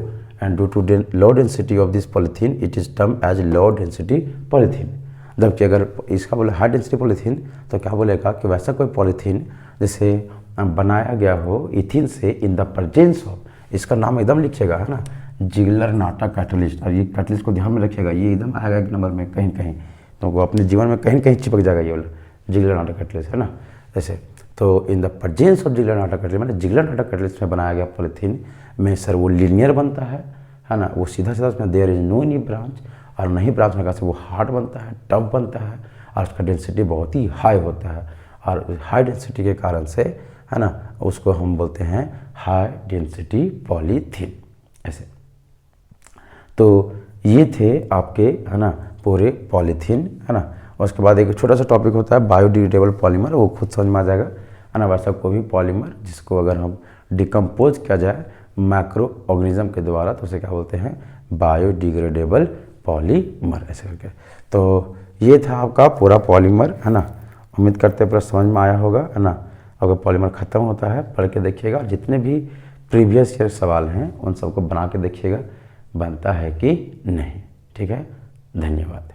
A: and due to low density of this polythene it is term as low density polythene. जबकि अगर इसका बोले high density polythene, तो क्या बोलेगा कि वैसा कोई पॉलीथीन जैसे बनाया गया हो इथिन से इन द प्रेजेंस ऑफ, इसका नाम एकदम लिखिएगा, है ना, जिगलर नाटा कैटलिस्ट, और ये कैटलिस्ट को ध्यान में रखिएगा, ये एकदम आएगा एक नंबर में कहीं कहीं, तो वो अपने जीवन में कहीं कहीं चिपक जाएगा ये वाला जिगलर नाटा कैटलिस्ट, है ना, ऐसे। तो इन the presence of Ziggler NATA catalyst, मतलब जिगलर नाटा कैटलिस्ट में बनाया गया पॉलीथीन में सर वो लीनियर बनता है ना, वो सीधा सीधा उसमें there is no any branch, और नहीं ब्रांच होने का वो हार्ड बनता है, टफ बनता है, और उसका डेंसिटी बहुत ही हाई होता है, और हाई डेंसिटी के कारण से, है ना, उसको हम बोलते हैं हाई डेंसिटी पॉलीथीन, ऐसे। तो ये थे आपके, है ना, पूरे पॉलीथीन, है ना। और उसके बाद एक छोटा सा टॉपिक होता है बायोडिग्रेडेबल पॉलीमर, वो खुद समझ में आ जाएगा, है ना, वैसा कोई भी पॉलीमर जिसको अगर हम डिकम्पोज किया जाए माइक्रो ऑर्गेनिज्म के द्वारा, तो उसे क्या बोलते हैं, बायोडिग्रेडेबल पॉलीमर, ऐसे करके। तो ये था आपका पूरा पॉलीमर, है ना। उम्मीद करते हैं पूरा समझ में आया होगा, है ना। अगर पॉलीमर ख़त्म होता है पढ़ के देखिएगा, जितने भी प्रीवियस ईयर सवाल हैं उन सबको बना के देखिएगा बनता है कि नहीं, ठीक है। धन्यवाद।